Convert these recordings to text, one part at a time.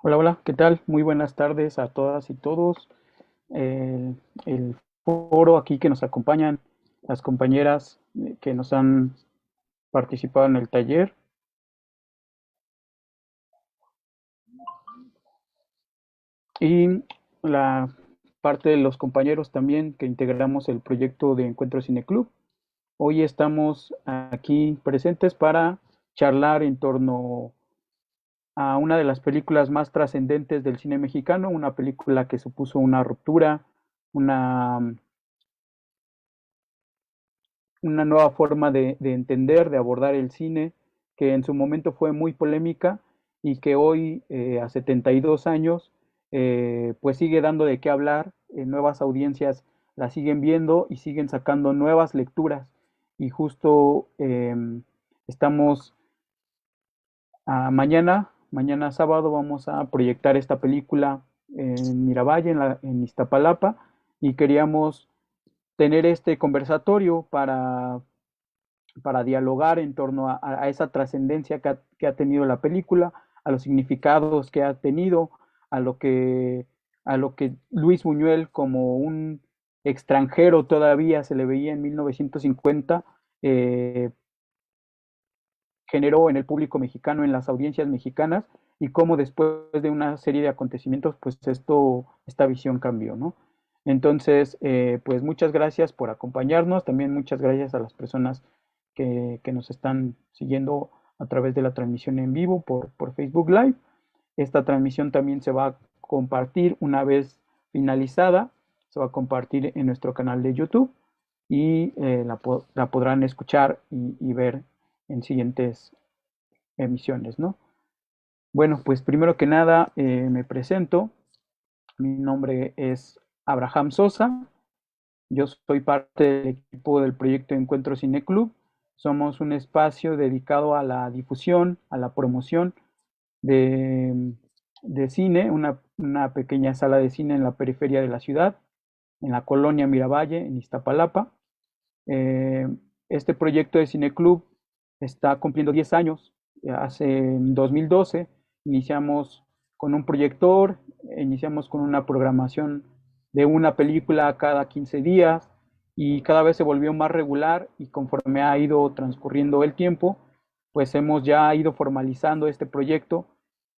Hola, hola, ¿qué tal? Muy buenas tardes a todas y todos. El foro aquí que nos acompañan, las compañeras que nos han participado en el taller y la parte de los compañeros también que integramos el proyecto de Encuentro Cine Club. Hoy estamos aquí presentes para charlar en torno a una de las películas más trascendentes del cine mexicano, una película que supuso una ruptura, una una nueva forma de entender, de abordar el cine, que en su momento fue muy polémica y que hoy, a 72 años, pues sigue dando de qué hablar, nuevas audiencias la siguen viendo y siguen sacando nuevas lecturas. Y justo estamos mañana sábado vamos a proyectar esta película en Miravalle, en Iztapalapa, y queríamos tener este conversatorio para dialogar en torno a esa trascendencia que ha tenido la película, a los significados que ha tenido, a lo que, a lo que Luis Buñuel como un extranjero todavía se le veía en 1950, eh, generó en el público mexicano, en las audiencias mexicanas, y cómo después de una serie de acontecimientos, pues esta visión cambió, ¿no? Entonces, pues muchas gracias por acompañarnos, también muchas gracias a las personas que nos están siguiendo a través de la transmisión en vivo por Facebook Live. Esta transmisión también se va a compartir una vez finalizada, se va a compartir en nuestro canal de YouTube y la podrán escuchar y ver en siguientes emisiones, ¿no? Bueno, pues primero que nada me presento. Mi nombre es Abraham Sosa. Yo soy parte del equipo del proyecto Encuentro Cine Club. Somos un espacio dedicado a la difusión, a la promoción de, de cine, una pequeña sala de cine en la periferia de la ciudad, en la colonia Miravalle, en Iztapalapa. Eh, este proyecto de Cine Club está cumpliendo 10 años. Hace en 2012 iniciamos con un proyector, iniciamos con una programación de una película cada 15 días y cada vez se volvió más regular y conforme ha ido transcurriendo el tiempo, pues hemos ya ido formalizando este proyecto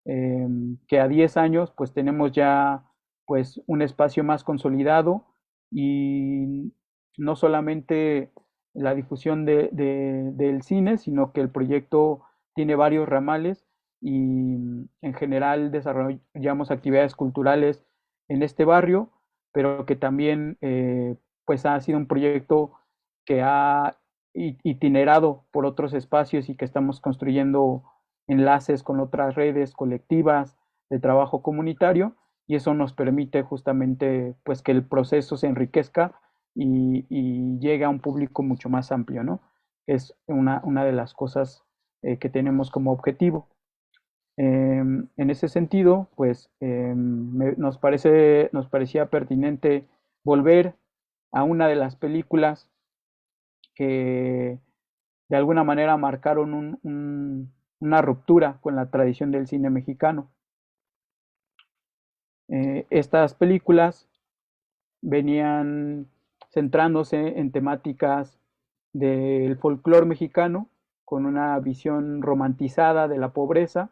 que a 10 años pues tenemos ya pues un espacio más consolidado y no solamente la difusión del cine, sino que el proyecto tiene varios ramales y en general desarrollamos actividades culturales en este barrio, pero que también pues ha sido un proyecto que ha itinerado por otros espacios y que estamos construyendo enlaces con otras redes colectivas de trabajo comunitario y eso nos permite justamente pues que el proceso se enriquezca y llegue a un público mucho más amplio, ¿no? Es una de las cosas que tenemos como objetivo. En ese sentido, pues nos parecía pertinente volver a una de las películas que de alguna manera marcaron una ruptura con la tradición del cine mexicano. Estas películas venían centrándose en temáticas del folclore mexicano, con una visión romantizada de la pobreza,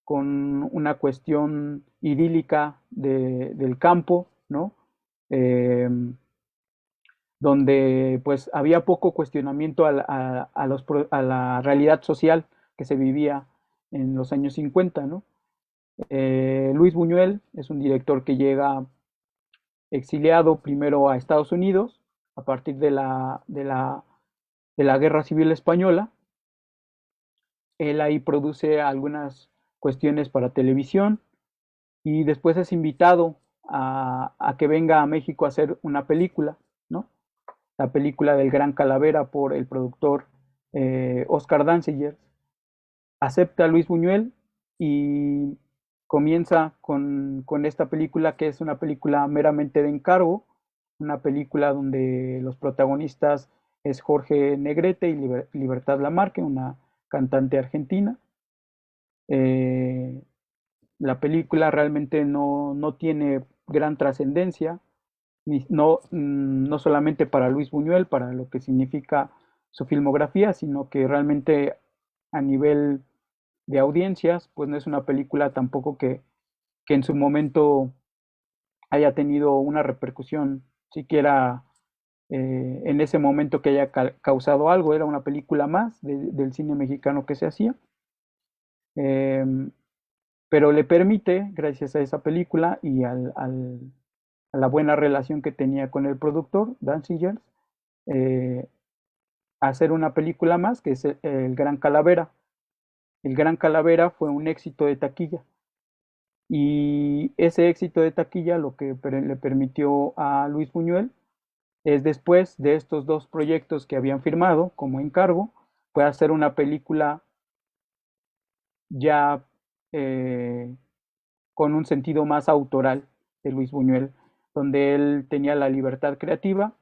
con una cuestión idílica del campo, ¿no? Eh, donde pues había poco cuestionamiento a la realidad social que se vivía en los años 50, ¿no? Luis Buñuel es un director que llega exiliado primero a Estados Unidos a partir de la Guerra Civil Española. Él ahí produce algunas cuestiones para televisión y después es invitado a que venga a México a hacer una película, ¿no? La película del Gran Calavera por el productor Oscar Danziger. Acepta a Luis Buñuel y comienza con esta película que es una película meramente de encargo, una película donde los protagonistas es Jorge Negrete y Libertad Lamarque, una cantante argentina. Eh, La película realmente no tiene gran trascendencia, no solamente para Luis Buñuel, para lo que significa su filmografía, sino que realmente a nivel de audiencias, pues no es una película tampoco que en su momento haya tenido una repercusión siquiera en ese momento que haya causado algo. Era una película más del cine mexicano que se hacía, eh, pero le permite, gracias a esa película y a la buena relación que tenía con el productor, Dan Sillers, eh, hacer una película más, que es El Gran Calavera. El Gran Calavera fue un éxito de taquilla. Y ese éxito de taquilla lo que le permitió a Luis Buñuel es, después de estos dos proyectos que habían firmado como encargo, fue hacer una película ya eh, con un sentido más autoral de Luis Buñuel, donde él tenía la libertad creativa,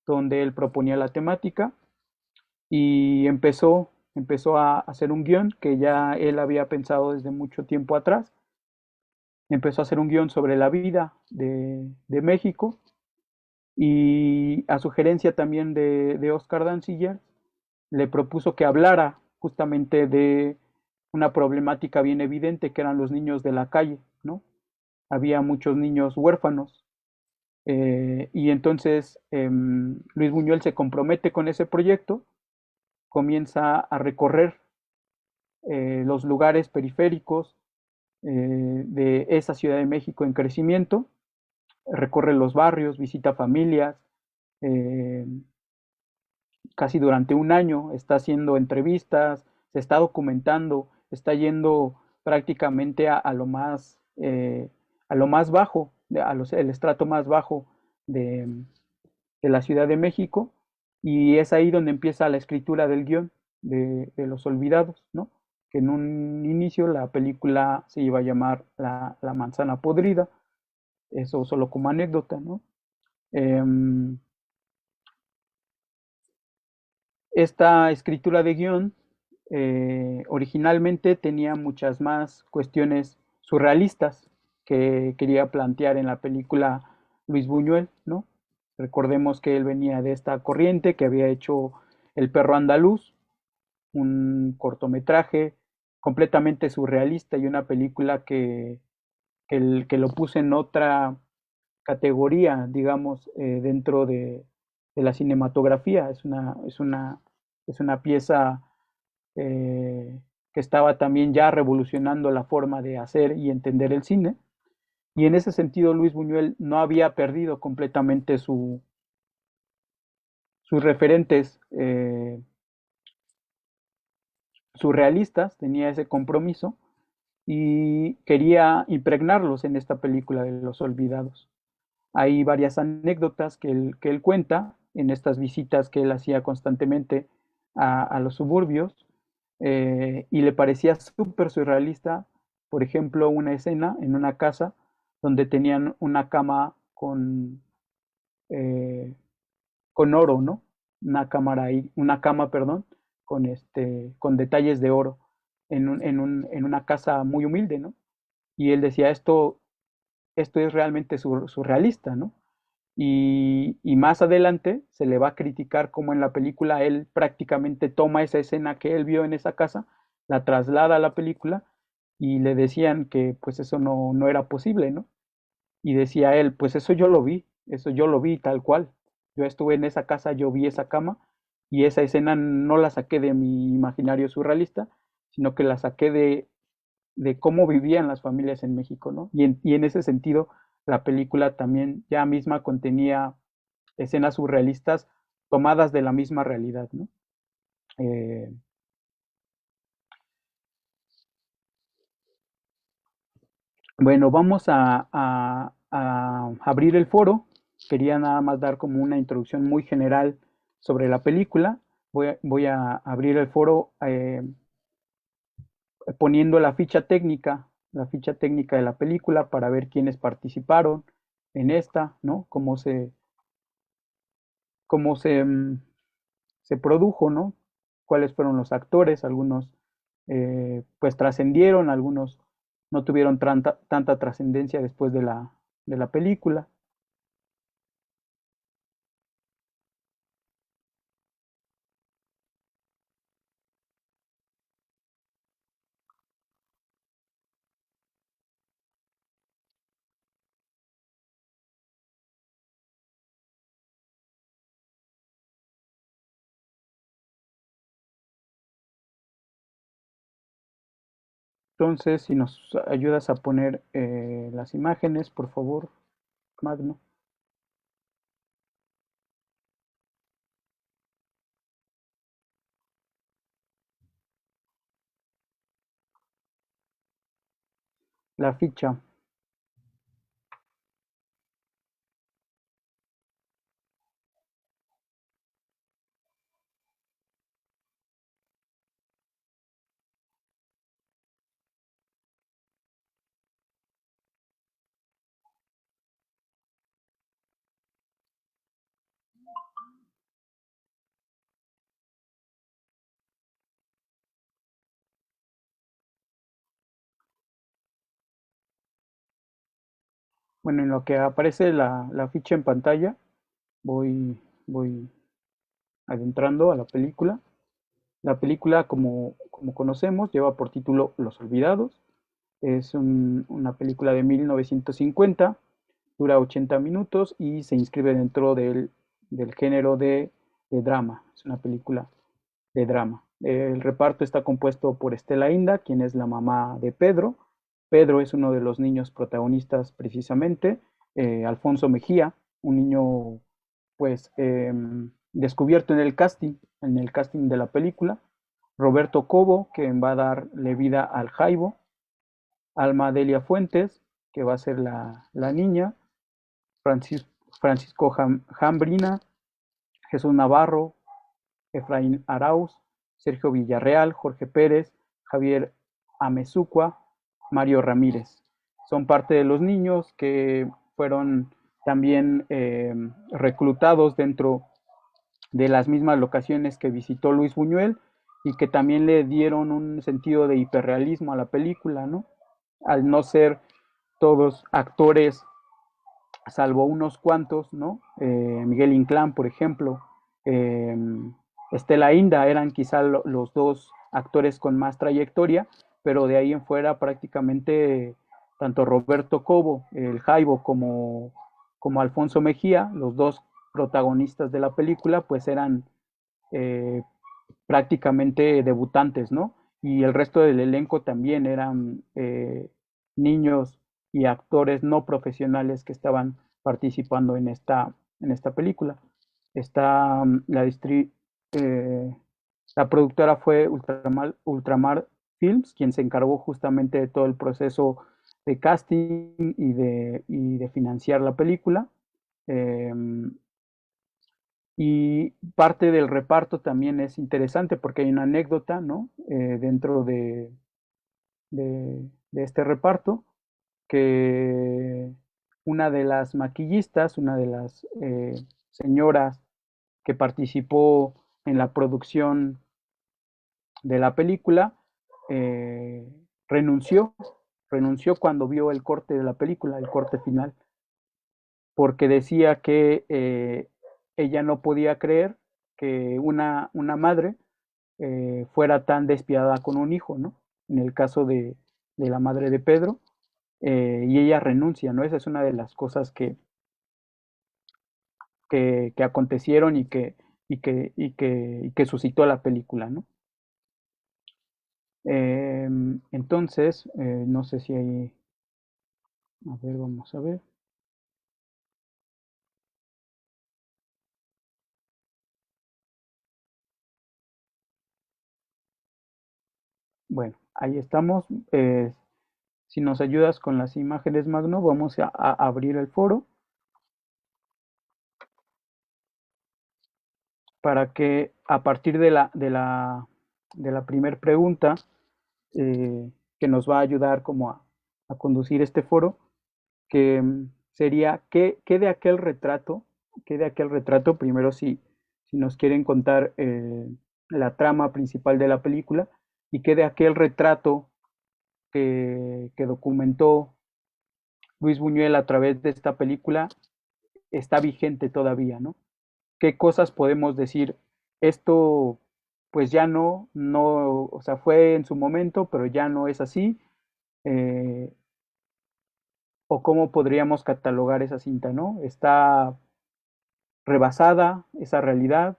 donde él proponía la temática y empezó a hacer un guión que ya él había pensado desde mucho tiempo atrás. Empezó a hacer un guión sobre la vida de México, y a sugerencia también de Oscar Danciller, le propuso que hablara justamente de una problemática bien evidente, que eran los niños de la calle, ¿no? Había muchos niños huérfanos, y entonces Luis Buñuel se compromete con ese proyecto, comienza a recorrer los lugares periféricos de esa Ciudad de México en crecimiento, recorre los barrios, visita familias, eh, casi durante un año está haciendo entrevistas, se está documentando, está yendo prácticamente a lo más bajo, el estrato más bajo de, de, la Ciudad de México, y es ahí donde empieza la escritura del guión de Los Olvidados, ¿no? Que en un inicio la película se iba a llamar La manzana podrida, eso solo como anécdota, ¿no? Eh, Esta escritura de guión originalmente tenía muchas más cuestiones surrealistas que quería plantear en la película Luis Buñuel, ¿no? Recordemos que él venía de esta corriente, que había hecho El perro andaluz, un cortometraje completamente surrealista y una película que lo puse en otra categoría, digamos, dentro de la cinematografía. Es una pieza que estaba también ya revolucionando la forma de hacer y entender el cine. Y en ese sentido, Luis Buñuel no había perdido completamente sus referentes surrealistas, tenía ese compromiso y quería impregnarlos en esta película de Los Olvidados. Hay varias anécdotas que él cuenta en estas visitas que él hacía constantemente a los suburbios, y le parecía súper surrealista, por ejemplo, una escena en una casa donde tenían una cama eh, con oro, ¿no? Una cama, perdón, con detalles de oro en una casa muy humilde, ¿no? Y él decía, esto es realmente surrealista, ¿no? Y más adelante se le va a criticar cómo en la película él prácticamente toma esa escena que él vio en esa casa, la traslada a la película, y le decían que pues eso no era posible, ¿no? Y decía él, pues eso yo lo vi tal cual. Yo estuve en esa casa, yo vi esa cama, y esa escena no la saqué de mi imaginario surrealista, sino que la saqué de cómo vivían las familias en México, ¿no? Y en ese sentido, la película también ya misma contenía escenas surrealistas tomadas de la misma realidad, ¿no? Eh, bueno, vamos a abrir el foro. Quería nada más dar como una introducción muy general sobre la película. Voy a abrir el foro poniendo la ficha técnica de la película para ver quiénes participaron en esta, ¿no? Cómo se produjo, ¿no? Cuáles fueron los actores, algunos pues trascendieron, algunos no tuvieron tanta trascendencia después de la película. Entonces, si nos ayudas a poner las imágenes, por favor, Magno. La ficha. Bueno, en lo que aparece la ficha en pantalla, voy adentrando a la película. La película, como conocemos, lleva por título Los Olvidados. Es una película de 1950, dura 80 minutos y se inscribe dentro del género de drama. Es una película de drama. El reparto está compuesto por Estela Inda, quien es la mamá de Pedro. Pedro es uno de los niños protagonistas precisamente. Alfonso Mejía, un niño pues descubierto en el casting de la película. Roberto Cobo, que va a darle vida al Jaibo. Alma Delia Fuentes, que va a ser la niña. Francis, Francisco Jambrina, Jesús Navarro, Efraín Arauz, Sergio Villarreal, Jorge Pérez, Javier Amezucua, Mario Ramírez. Son parte de los niños que fueron también reclutados dentro de las mismas locaciones que visitó Luis Buñuel y que también le dieron un sentido de hiperrealismo a la película, ¿no? Al no ser todos actores, salvo unos cuantos, ¿no? Miguel Inclán, por ejemplo, eh, Estela Inda eran quizá los dos actores con más trayectoria, pero de ahí en fuera prácticamente tanto Roberto Cobo, el Jaibo, como Alfonso Mejía, los dos protagonistas de la película, pues eran eh, prácticamente debutantes, ¿no? Y el resto del elenco también eran niños y actores no profesionales que estaban participando en esta película. Está eh, la productora fue Ultramar Films, quien se encargó justamente de todo el proceso de casting y de financiar la película. Eh, y parte del reparto también es interesante porque hay una anécdota, ¿no? Dentro de este reparto, que una de las maquillistas, una de las señoras que participó en la producción de la película, eh, renunció, renunció cuando vio el corte de la película, el corte final, porque decía que ella no podía creer que una madre fuera tan despiadada con un hijo, ¿no? En el caso de la madre de Pedro, y ella renuncia, ¿no? Esa es una de las cosas que acontecieron y que suscitó la película, ¿no? Entonces, no sé si hay, a ver, vamos a ver. Bueno, ahí estamos. Si nos ayudas con las imágenes, Magno, vamos a abrir el foro para que a partir de la primer pregunta que nos va a ayudar como a conducir este foro, que sería ¿qué de aquel retrato, qué de aquel retrato, primero si nos quieren contar la trama principal de la película, y qué de aquel retrato que documentó Luis Buñuel a través de esta película está vigente todavía, ¿no? ¿Qué cosas podemos decir? Esto, pues ya no, o sea, fue en su momento, pero ya no es así. eh, o cómo podríamos catalogar esa cinta, ¿no? Está rebasada esa realidad,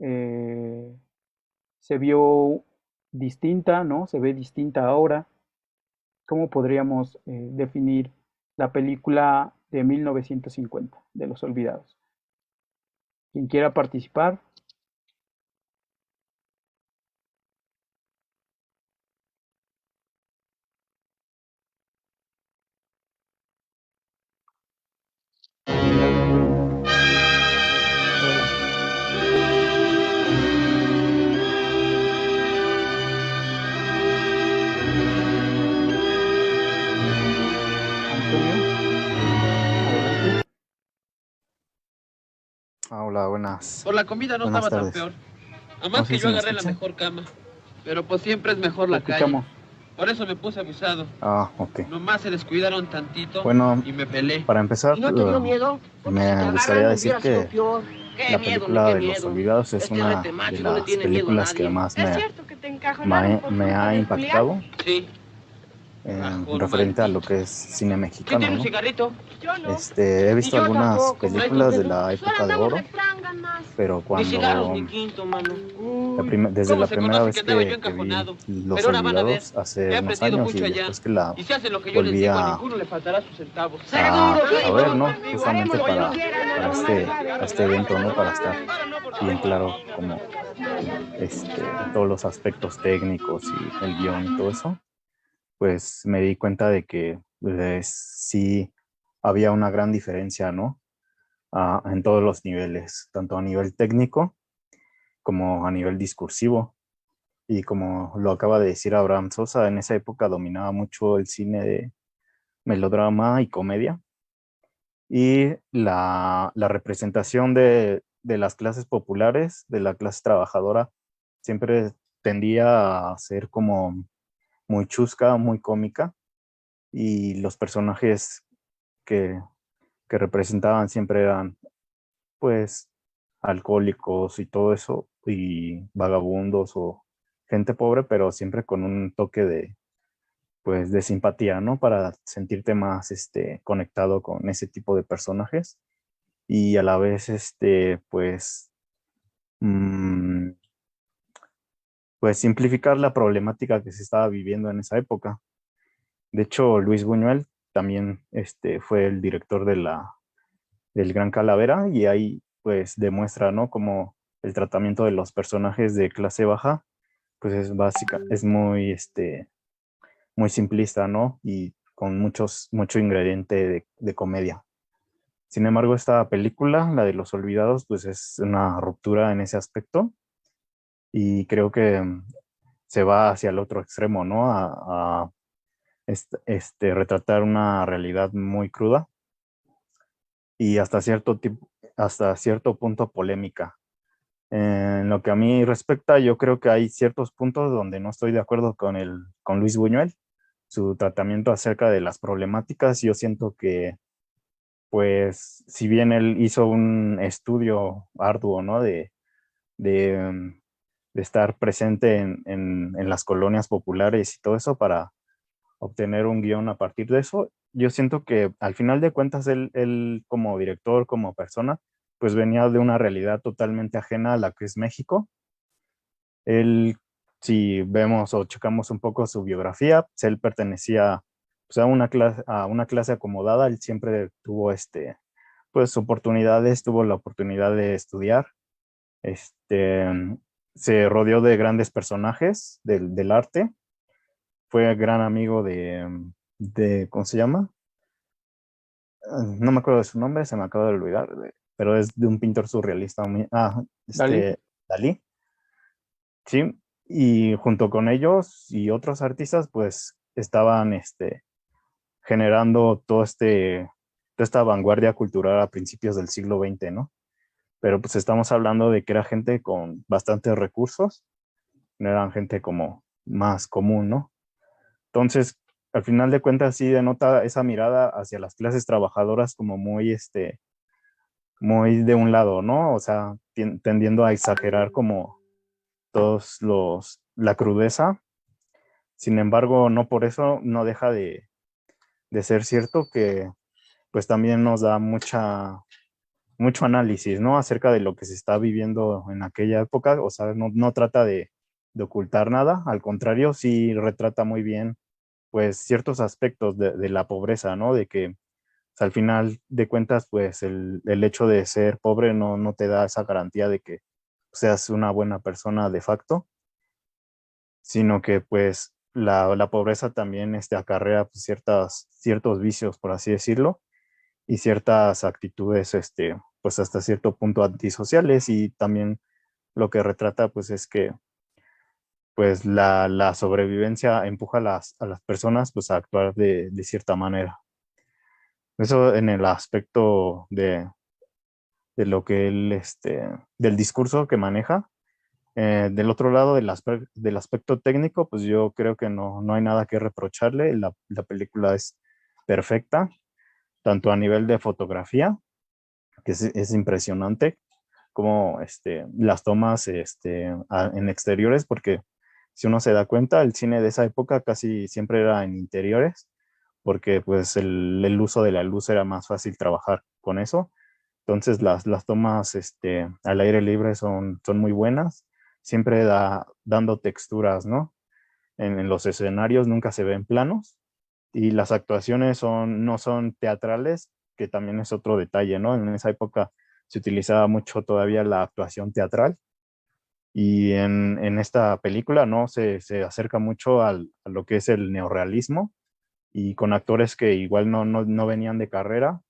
eh, se vio distinta, ¿no? Se ve distinta ahora. ¿Cómo podríamos definir la película de 1950 de Los Olvidados? Quien quiera participar. Adelante. Hola. Antonio, adelante. Hola, buenas, Por la comida no buenas estaba tan tardes. peor. No Además sé que si yo me agarré la escuchan. mejor cama. Pero pues siempre es mejor Te la calle. escuchamos. Por eso me puse abusado. Ah, ok. Nomás se descuidaron tantito Bueno, y me pelé. para empezar, ¿Y no te dio miedo? Porque si te me gustaría agarran decir hubiera sido que peor. Qué la miedo, ni película qué de Los miedo. Olvidados es Este una rete de macho no le las tiene miedo a películas que nadie. más ¿Es cierto que te encajonaron por me culpa ha del Julián? impactado Sí, cajón referente a lo maldito. que es cine ¿Quién mexicano, tiene un ¿no? cigarrito? Yo no. He Ni visto yo algunas tampoco, ¿Traes un películas de dedo? la Solo época de andamos de oro, pránganas. pero Ni cigarros cuando ni quinto, mano. desde ¿Cómo la se primera conoce vez que andaba yo que vi encajonado? Los Pero ahora van a ver. Olvidados hace He unos aprendido años y mucho allá. después que la Y si hacen lo que yo les volví digo, a ninguno le faltará sus centavos. Seguro que a ver, no. ¿no? Haremos Justamente lo que nos quieran, no para nos malvades. este evento, ¿no? Para estar bien claro como todos los aspectos técnicos y el guión y todo eso, pues me di cuenta de que sí había una gran diferencia, ¿no? En todos los niveles, tanto a nivel técnico como a nivel discursivo. Y como lo acaba de decir Abraham Sosa, en esa época dominaba mucho el cine de melodrama y comedia. Y la representación de las clases populares, de la clase trabajadora, siempre tendía a ser como muy chusca, muy cómica, y los personajes que, que representaban siempre eran, pues, alcohólicos y todo eso, y vagabundos o gente pobre, pero siempre con un toque pues, de simpatía, ¿no? Para sentirte más, conectado con ese tipo de personajes y a la vez, mm, pues simplificar la problemática que se estaba viviendo en esa época. De hecho, Luis Buñuel también, fue el director del Gran Calavera y ahí, pues, demuestra, ¿no? Como el tratamiento de los personajes de clase baja, pues es básica, es muy, muy simplista, ¿no? Y con mucho ingrediente de comedia. Sin embargo, esta película, la de Los Olvidados, pues es una ruptura en ese aspecto y creo que se va hacia el otro extremo, ¿no? A retratar una realidad muy cruda y hasta cierto punto polémica. En lo que a mí respecta, yo creo que hay ciertos puntos donde no estoy de acuerdo con Luis Buñuel, su tratamiento acerca de las problemáticas. Yo siento que, pues, si bien él hizo un estudio arduo, ¿no? De, mm, de estar presente en las colonias populares y todo eso para obtener un guión a partir de eso. Yo siento que al final de cuentas él como director, como persona, pues venía de una realidad totalmente ajena a la que es México. Él, si vemos o checamos un poco su biografía, pues él pertenecía, pues, a una clase acomodada. Él siempre tuvo pues oportunidades, tuvo la oportunidad de estudiar. Este, Se rodeó de grandes personajes del arte. Fue gran amigo ¿cómo se llama? No me acuerdo de su nombre, se me acaba de olvidar, pero es de un pintor surrealista. Dale. Dalí, sí, y junto con ellos y otros artistas, pues estaban generando toda esta vanguardia cultural a principios del siglo XX, ¿no? Pero pues estamos hablando de que era gente con bastantes recursos, no eran gente como más común, ¿no? Entonces, al final de cuentas, sí denota esa mirada hacia las clases trabajadoras como muy, muy de un lado, ¿no? O sea, tendiendo a exagerar como la crudeza. Sin embargo, no por eso no deja de ser cierto que pues también nos da mucho análisis, ¿no? Acerca de lo que se está viviendo en aquella época. O sea, no trata de ocultar nada, al contrario, sí retrata muy bien pues ciertos aspectos de la pobreza, ¿no? De que sea, al final de cuentas, pues el hecho de ser pobre no te da esa garantía de que seas una buena persona de facto, sino que pues la pobreza también acarrea pues, ciertos vicios, por así decirlo, y ciertas actitudes, pues hasta cierto punto antisociales, y también lo que retrata pues es que pues la sobrevivencia empuja a las personas pues a actuar de cierta manera. Eso en el aspecto de lo que del discurso que maneja. Del otro lado, del aspecto técnico, pues yo creo que no hay nada que reprocharle. La película es perfecta, tanto a nivel de fotografía, que es impresionante, como las tomas en exteriores, porque si uno se da cuenta, el cine de esa época casi siempre era en interiores, porque pues el uso de la luz era más fácil trabajar con eso. Entonces las tomas al aire libre son muy buenas, siempre dando texturas, ¿no? En los escenarios nunca se ven planos, y las actuaciones no son teatrales, que también es otro detalle, ¿no? En esa época se utilizaba mucho todavía la actuación teatral, y en esta película, ¿no? Se acerca mucho a lo que es el neorrealismo, y con actores que igual no venían de carrera.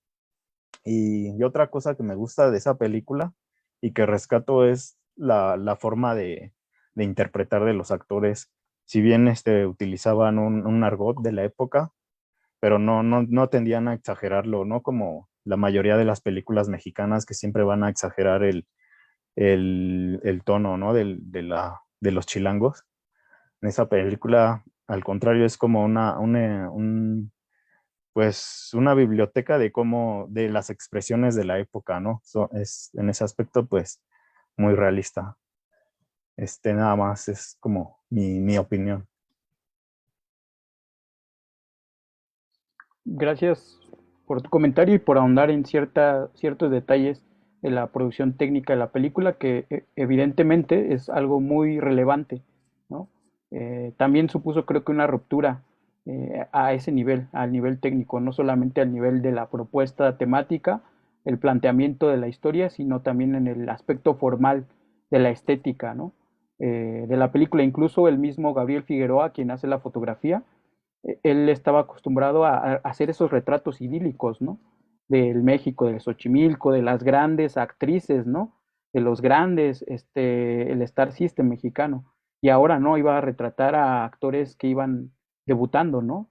Y otra cosa que me gusta de esa película y que rescato es la forma de interpretar de los actores. Si bien utilizaban un argot de la época, pero no tendían a exagerarlo, ¿no? Como la mayoría de las películas mexicanas, que siempre van a exagerar el tono, ¿no? De los chilangos. En esa película, al contrario, es como pues una biblioteca de las expresiones de la época, ¿no? Es en ese aspecto, pues, muy realista. Nada más es como mi opinión. Gracias por tu comentario y por ahondar en ciertos detalles de la producción técnica de la película, que evidentemente es algo muy relevante, ¿no? También supuso, creo que, una ruptura a ese nivel, al nivel técnico, no solamente al nivel de la propuesta temática, el planteamiento de la historia, sino también en el aspecto formal de la estética, ¿no? De la película. Incluso el mismo Gabriel Figueroa, quien hace la fotografía, él estaba acostumbrado a hacer esos retratos idílicos, ¿no? Del México, del Xochimilco, de las grandes actrices, ¿no? De los grandes, el Star System mexicano. Y ahora, ¿no? Iba a retratar a actores que iban debutando, ¿no?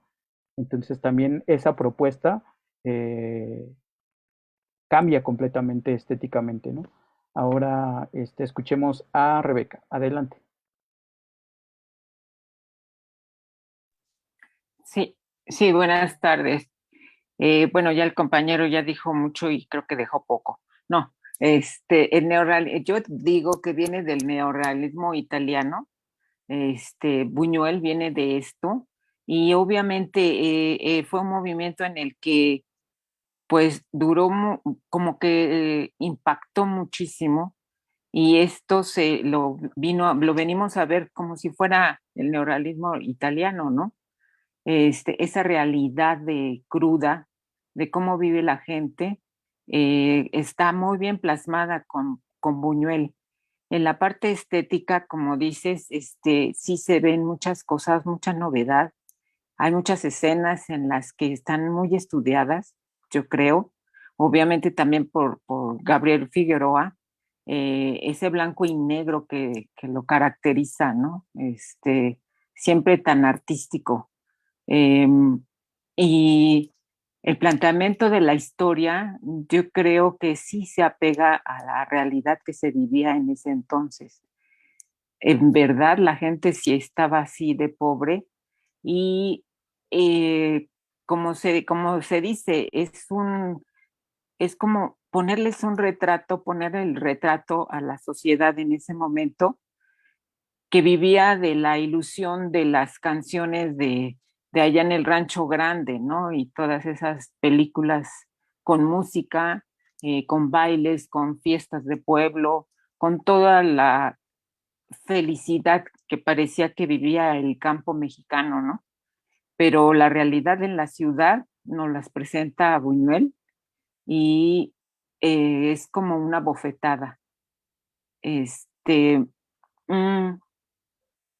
Entonces también esa propuesta eh, cambia completamente estéticamente, ¿no? Ahora, escuchemos a Rebeca. Adelante. Sí, sí, buenas tardes. Bueno, ya el compañero ya dijo mucho y creo que dejó poco. No, yo digo que viene del neorrealismo italiano. Buñuel viene de esto, y obviamente fue un movimiento en el que pues duró como que impactó muchísimo, y esto lo venimos a ver como si fuera el neorrealismo italiano, ¿no? Esa realidad de cruda de cómo vive la gente, está muy bien plasmada con Buñuel. En la parte estética, como dices, sí se ven muchas cosas, mucha novedad. Hay muchas escenas en las que están muy estudiadas, yo creo, obviamente también por Gabriel Figueroa, ese blanco y negro que lo caracteriza, ¿no? Siempre tan artístico. Em, y el planteamiento de la historia, yo creo que sí se apega a la realidad que se vivía en ese entonces. En verdad, la gente sí estaba así de pobre, y como se dice, es como ponerles un retrato, poner el retrato a la sociedad en ese momento que vivía de la ilusión de las canciones de allá en el Rancho Grande, ¿no? Y todas esas películas con música, con bailes, con fiestas de pueblo, con toda la felicidad que parecía que vivía el campo mexicano, ¿no? Pero la realidad en la ciudad nos las presenta Buñuel y es como una bofetada. Este, mm,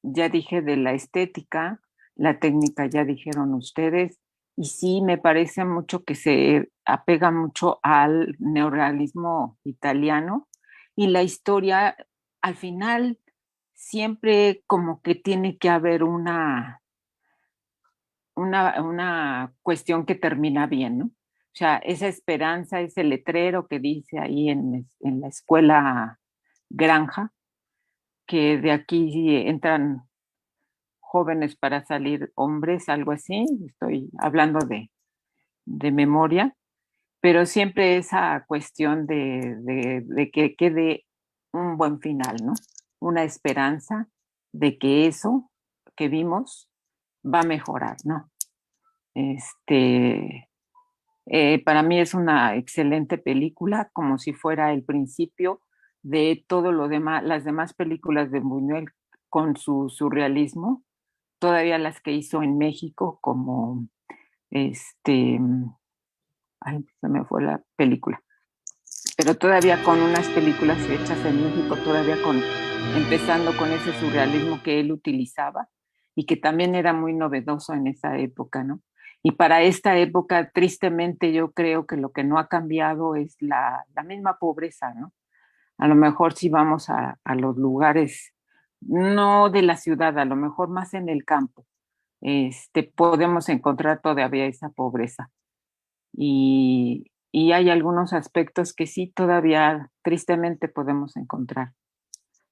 ya dije de la estética, la técnica ya dijeron ustedes, y sí me parece mucho que se apega mucho al neorrealismo italiano y la historia al final siempre como que tiene que haber una cuestión que termina bien, ¿no? O sea, esa esperanza, ese letrero que dice ahí en la escuela Granja, que de aquí entran jóvenes para salir hombres, algo así, estoy hablando de memoria, pero siempre esa cuestión de que quede un buen final, ¿no? Una esperanza de que eso que vimos va a mejorar, ¿no? Este, para mí es una excelente película, como si fuera el principio de todo lo demás, las demás películas de Buñuel con su surrealismo, todavía las que hizo en México, como este, ay, se me fue la película, pero todavía con unas películas hechas en México, todavía empezando con ese surrealismo que él utilizaba y que también era muy novedoso en esa época, ¿no? Y para esta época, tristemente, yo creo que lo que no ha cambiado es la misma pobreza, ¿no? A lo mejor si vamos a los lugares, no de la ciudad, a lo mejor más en el campo, podemos encontrar todavía esa pobreza. Y hay algunos aspectos que sí todavía tristemente podemos encontrar.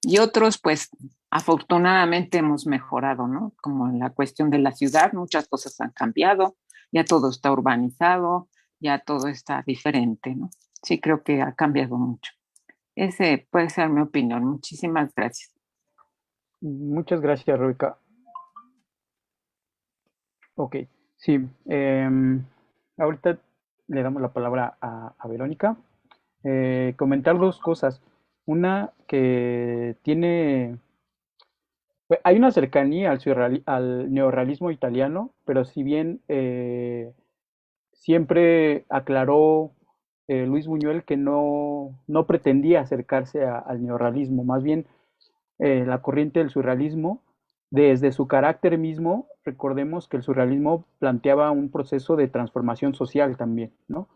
Y otros, pues, afortunadamente hemos mejorado, ¿no? Como en la cuestión de la ciudad, muchas cosas han cambiado, ya todo está urbanizado, ya todo está diferente, ¿no? Sí, creo que ha cambiado mucho. Ese puede ser mi opinión. Muchísimas gracias. Muchas gracias, Rebeca. Ok, sí. Ahorita le damos la palabra a Verónica. Comentar dos cosas. Una que tiene, hay una cercanía al neorrealismo italiano, pero si bien siempre aclaró Luis Buñuel que no pretendía acercarse al neorrealismo, más bien la corriente del surrealismo, desde su carácter mismo, recordemos que el surrealismo planteaba un proceso de transformación social también, ¿no?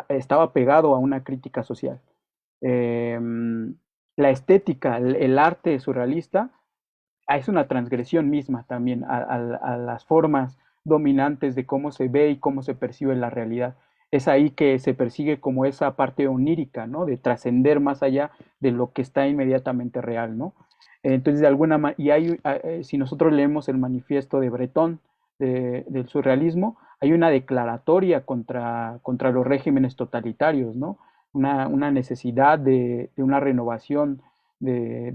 Estaba pegado a una crítica social. La estética, el arte surrealista es una transgresión misma también a las formas dominantes de cómo se ve y cómo se percibe la realidad. Es ahí que se persigue como esa parte onírica, ¿no? De trascender más allá de lo que está inmediatamente real, ¿no? Entonces, de alguna manera, si nosotros leemos el manifiesto de Breton del surrealismo, hay una declaratoria contra los regímenes totalitarios, ¿no? Una necesidad de una renovación de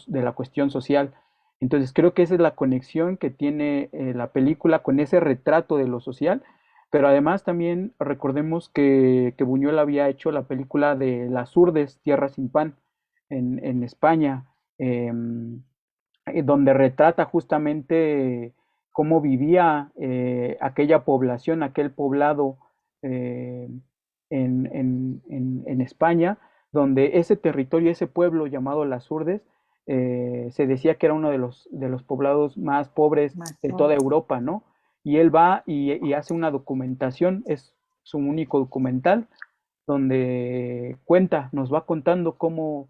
la cuestión social. Entonces creo que esa es la conexión que tiene la película con ese retrato de lo social, pero además también recordemos que Buñuel había hecho la película de Las Urdes, Tierra sin Pan, en España, donde retrata justamente cómo vivía aquella población, aquel poblado eh, en España, donde ese territorio, ese pueblo llamado Las Urdes, se decía que era uno de los poblados más pobres Más de toda todo. Europa, ¿no? Y él va y hace una documentación, es su único documental, donde nos va contando cómo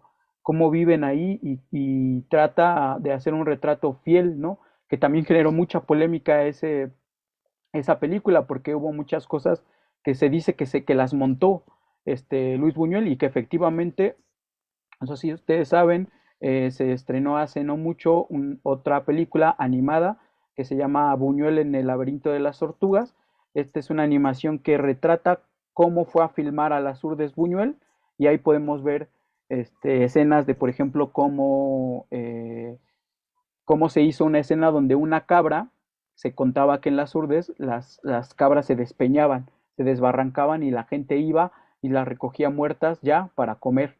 viven ahí y trata de hacer un retrato fiel, ¿no? Que también generó mucha polémica esa película porque hubo muchas cosas que se dice que las montó Luis Buñuel y que efectivamente, no sé si ustedes saben, se estrenó hace no mucho otra película animada que se llama Buñuel en el laberinto de las tortugas. Esta es una animación que retrata cómo fue a filmar a las Urdes Buñuel, y ahí podemos ver escenas de, por ejemplo, cómo se hizo una escena donde una cabra, se contaba que en las Urdes las cabras se despeñaban, se desbarrancaban y la gente iba y las recogía muertas ya para comer.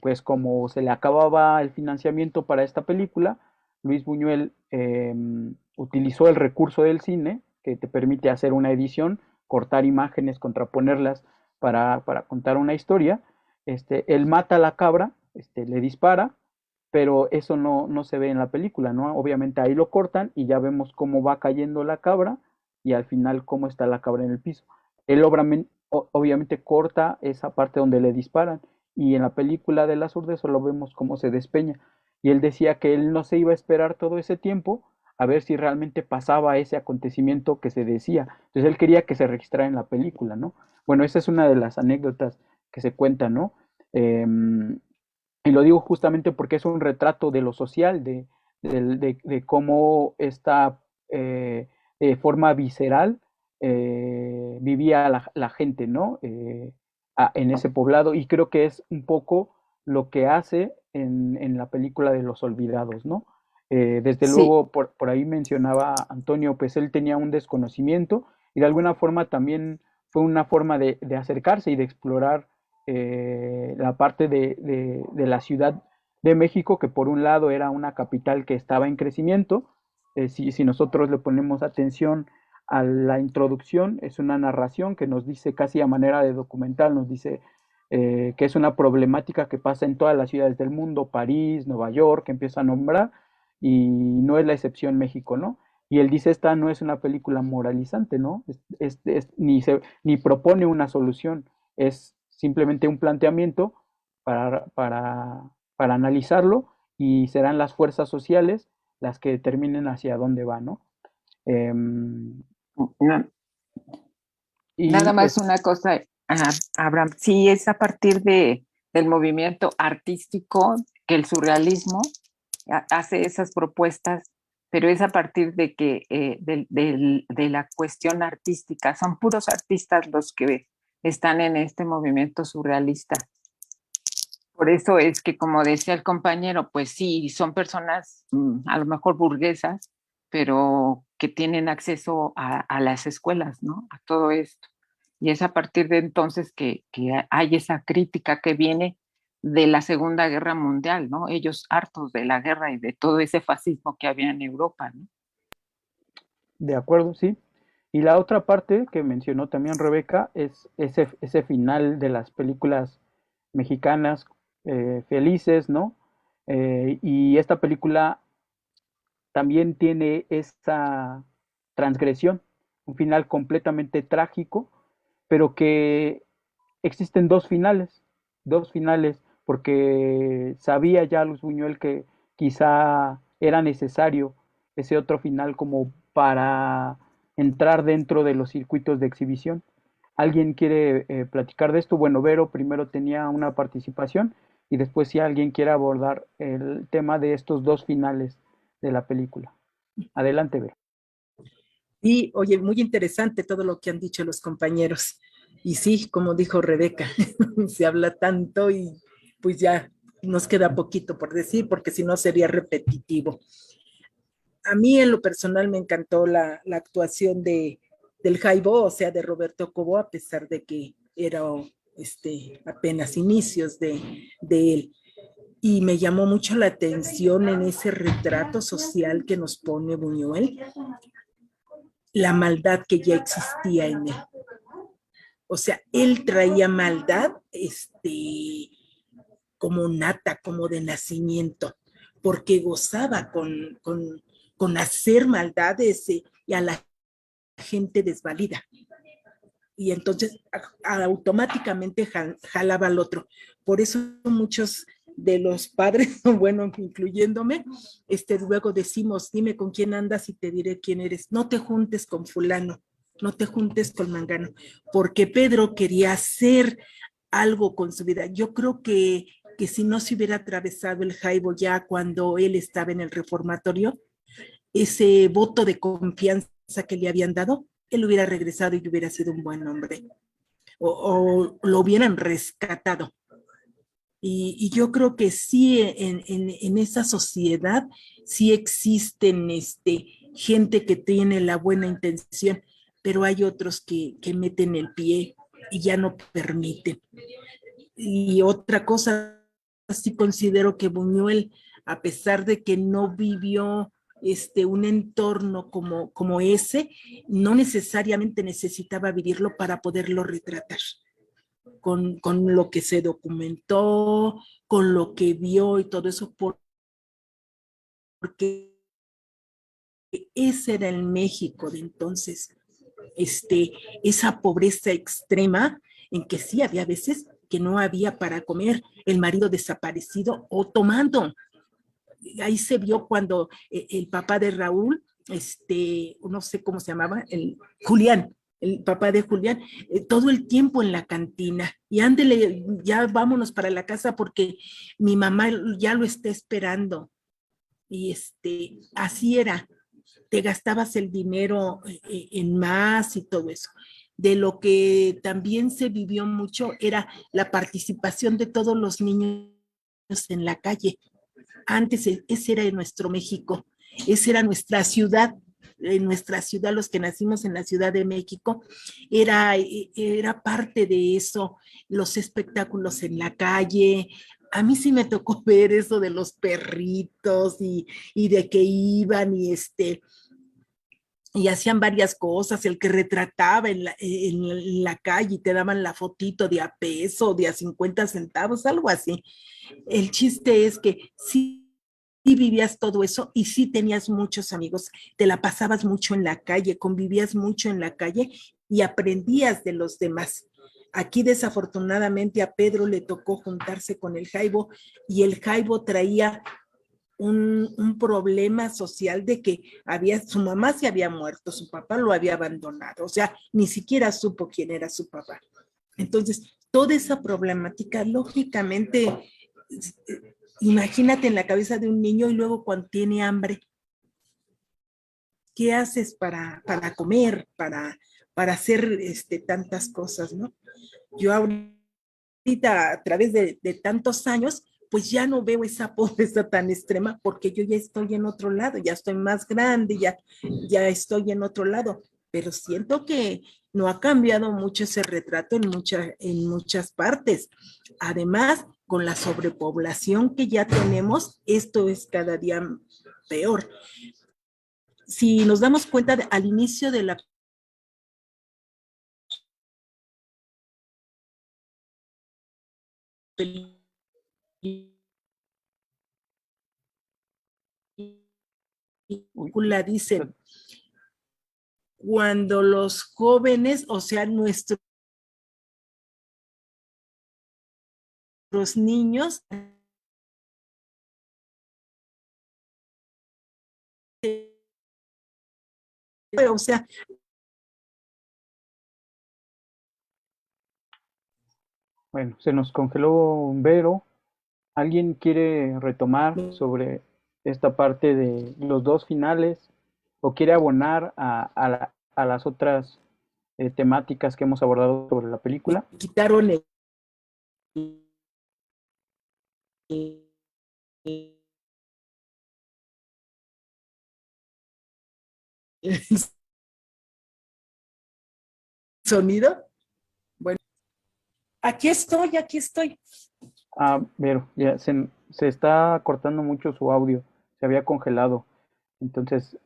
Pues como se le acababa el financiamiento para esta película, Luis Buñuel utilizó el recurso del cine, que te permite hacer una edición, cortar imágenes, contraponerlas para contar una historia. Él mata a la cabra, le dispara, pero eso no se ve en la película, ¿no? Obviamente ahí lo cortan y ya vemos cómo va cayendo la cabra y al final cómo está la cabra en el piso. Él obviamente corta esa parte donde le disparan, y en la película de las Urdes solo vemos cómo se despeña. Y él decía que él no se iba a esperar todo ese tiempo a ver si realmente pasaba ese acontecimiento que se decía. Entonces él quería que se registrara en la película, ¿no? Bueno, esa es una de las anécdotas que se cuentan, ¿no? Y lo digo justamente porque es un retrato de lo social, de cómo esta forma visceral vivía la gente, ¿no? En ese poblado, y creo que es un poco lo que hace en la película de Los Olvidados, ¿no? Desde Sí, luego, por ahí mencionaba Antonio, pues él tenía un desconocimiento y de alguna forma también fue una forma de acercarse y de explorar la parte de la Ciudad de México, que por un lado era una capital que estaba en crecimiento. Si nosotros le ponemos atención a la introducción, es una narración que nos dice casi a manera de documental, nos dice que es una problemática que pasa en todas las ciudades del mundo, París, Nueva York, que empieza a nombrar, y no es la excepción México, ¿no? Y él dice, esta no es una película moralizante, ¿no? Ni propone una solución, es simplemente un planteamiento para analizarlo, y serán las fuerzas sociales las que determinen hacia dónde va, ¿no? Em, no, y nada pues más una cosa, Abraham, sí es a partir del movimiento artístico que el surrealismo hace esas propuestas, pero es a partir de que de la cuestión artística, son puros artistas los que están en este movimiento surrealista. Por eso es que, como decía el compañero, pues sí, son personas a lo mejor burguesas, pero que tienen acceso a las escuelas, ¿no? A todo esto. Y es a partir de entonces que hay esa crítica que viene de la Segunda Guerra Mundial, ¿no? Ellos hartos de la guerra y de todo ese fascismo que había en Europa, ¿no? de acuerdo, sí. Y la otra parte que mencionó también Rebeca es ese final de las películas mexicanas felices, ¿no? Y esta película también tiene esa transgresión, un final completamente trágico, pero que existen dos finales, porque sabía ya Luis Buñuel que quizá era necesario ese otro final como para entrar dentro de los circuitos de exhibición. ¿Alguien quiere platicar de esto? Bueno, Vero primero tenía una participación, y después si alguien quiere abordar el tema de estos dos finales de la película. Adelante, Vero. Y, oye, muy interesante todo lo que han dicho los compañeros. Y sí, como dijo Rebeca, se habla tanto y pues ya nos queda poquito por decir, porque si no sería repetitivo. A mí en lo personal me encantó la actuación del Jaibo, o sea, de Roberto Cobo, a pesar de que era apenas inicios de él. Y me llamó mucho la atención en ese retrato social que nos pone Buñuel, la maldad que ya existía en él. O sea, él traía maldad, como nata, como de nacimiento, porque gozaba con hacer maldades y a la gente desvalida. Y entonces automáticamente jalaba al otro. Por eso muchos de los padres, bueno, incluyéndome, luego decimos, dime con quién andas y te diré quién eres. No te juntes con fulano, no te juntes con mangano, porque Pedro quería hacer algo con su vida. Yo creo que si no se hubiera atravesado el Jaibo ya cuando él estaba en el reformatorio, ese voto de confianza que le habían dado, él hubiera regresado y hubiera sido un buen hombre, o lo hubieran rescatado. Y yo creo que sí, en esa sociedad, sí existen gente que tiene la buena intención, pero hay otros que meten el pie y ya no permiten. Y otra cosa, sí considero que Buñuel, a pesar de que no vivió un entorno como ese, no necesariamente necesitaba vivirlo para poderlo retratar. Con lo que se documentó, con lo que vio y todo eso, porque ese era el México de entonces, esa pobreza extrema en que sí había veces que no había para comer, el marido desaparecido o tomando. Ahí se vio cuando el papá de Raúl, no sé cómo se llamaba, Julián, el papá de Julián, todo el tiempo en la cantina. Y ándele, ya vámonos para la casa porque mi mamá ya lo está esperando. Y así era, te gastabas el dinero en más y todo eso. De lo que también se vivió mucho era la participación de todos los niños en la calle. Antes ese era nuestro México, esa era nuestra ciudad. En nuestra ciudad, los que nacimos en la Ciudad de México, era parte de eso, los espectáculos en la calle. A mí sí me tocó ver eso de los perritos y de que iban y hacían varias cosas, el que retrataba en la calle y te daban la fotito de a peso, de a 50 centavos, algo así. El chiste es que sí vivías todo eso y sí tenías muchos amigos, te la pasabas mucho en la calle, convivías mucho en la calle y aprendías de los demás. Aquí desafortunadamente a Pedro le tocó juntarse con el Jaibo y el Jaibo traía un problema social de que su mamá se había muerto, su papá lo había abandonado, o sea, ni siquiera supo quién era su papá. Entonces, toda esa problemática, lógicamente, imagínate en la cabeza de un niño y luego cuando tiene hambre, ¿qué haces para comer, para hacer tantas cosas, ¿no? Yo ahorita, a través de tantos años, pues ya no veo esa pobreza tan extrema porque yo ya estoy en otro lado, ya estoy más grande, ya estoy en otro lado, pero siento que no ha cambiado mucho ese retrato en muchas partes. Además, con la sobrepoblación que ya tenemos, esto es cada día peor. Si nos damos cuenta, al inicio de la película dicen, cuando los jóvenes, o sea, nuestros niños, o sea, Bueno, se nos congeló Vero. ¿Alguien quiere retomar sobre esta parte de los dos finales o quiere abonar a las otras temáticas que hemos abordado sobre la película? quitaron el sonido. Bueno, aquí estoy. Ah, Vero, ya se está cortando mucho su audio, se había congelado. Entonces,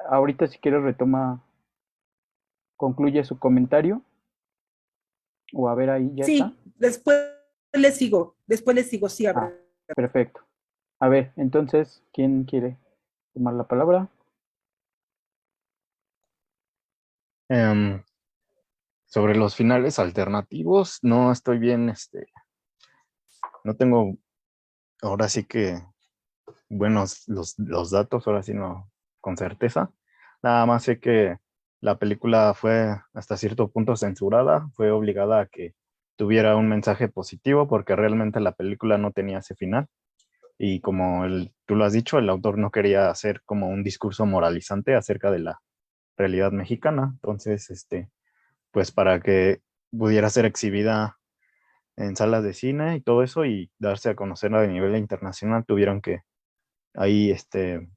ahorita si quieres retoma, concluye su comentario o a ver ahí ya está. Sí, después les sigo, sí, Ah, perfecto. A ver, entonces, ¿quién quiere tomar la palabra? Sobre los finales alternativos, no estoy bien, no tengo, ahora sí que, buenos los datos, ahora sí no, con certeza. Nada más sé que la película fue hasta cierto punto censurada, fue obligada a que tuviera un mensaje positivo porque realmente la película no tenía ese final. Y como tú lo has dicho, el autor no quería hacer como un discurso moralizante acerca de la realidad mexicana. Entonces, pues para que pudiera ser exhibida en salas de cine y todo eso y darse a conocer a nivel internacional, tuvieron que ahí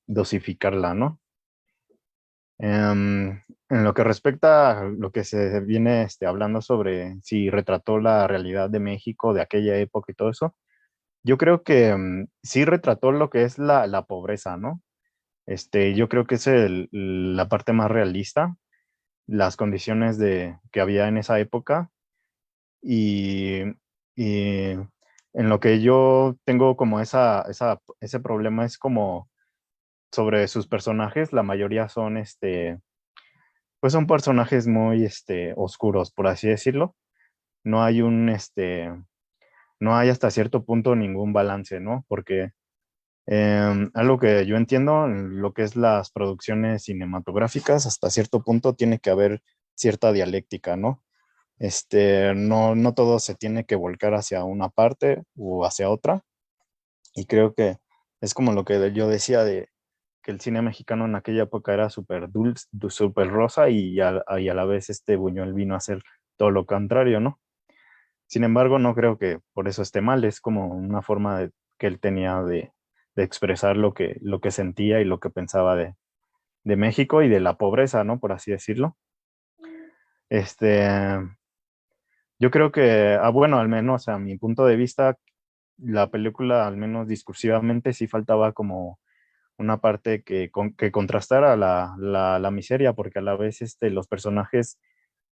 dosificarla, ¿no? En lo que respecta a lo que se viene hablando sobre si retrató la realidad de México de aquella época y todo eso, yo creo que sí retrató lo que es la pobreza, ¿no? Yo creo que es la parte más realista, las condiciones que había en esa época y, y en lo que yo tengo como ese problema es como sobre sus personajes, la mayoría son pues son personajes muy oscuros, por así decirlo. No hay no hay hasta cierto punto ningún balance, ¿no? Porque algo que yo entiendo, en lo que es las producciones cinematográficas, hasta cierto punto tiene que haber cierta dialéctica, ¿no? No todo se tiene que volcar hacia una parte o hacia otra. Y creo que es como lo que yo decía de que el cine mexicano en aquella época era súper dulce, súper rosa y a la vez Buñuel vino a hacer todo lo contrario, ¿no? Sin embargo, no creo que por eso esté mal, es como una forma que él tenía de expresar lo que sentía y lo que pensaba de México y de la pobreza, ¿no? Por así decirlo. Este, yo creo que, bueno, al menos a mi punto de vista, la película, al menos discursivamente, sí faltaba como una parte que contrastara la miseria, porque a la vez los personajes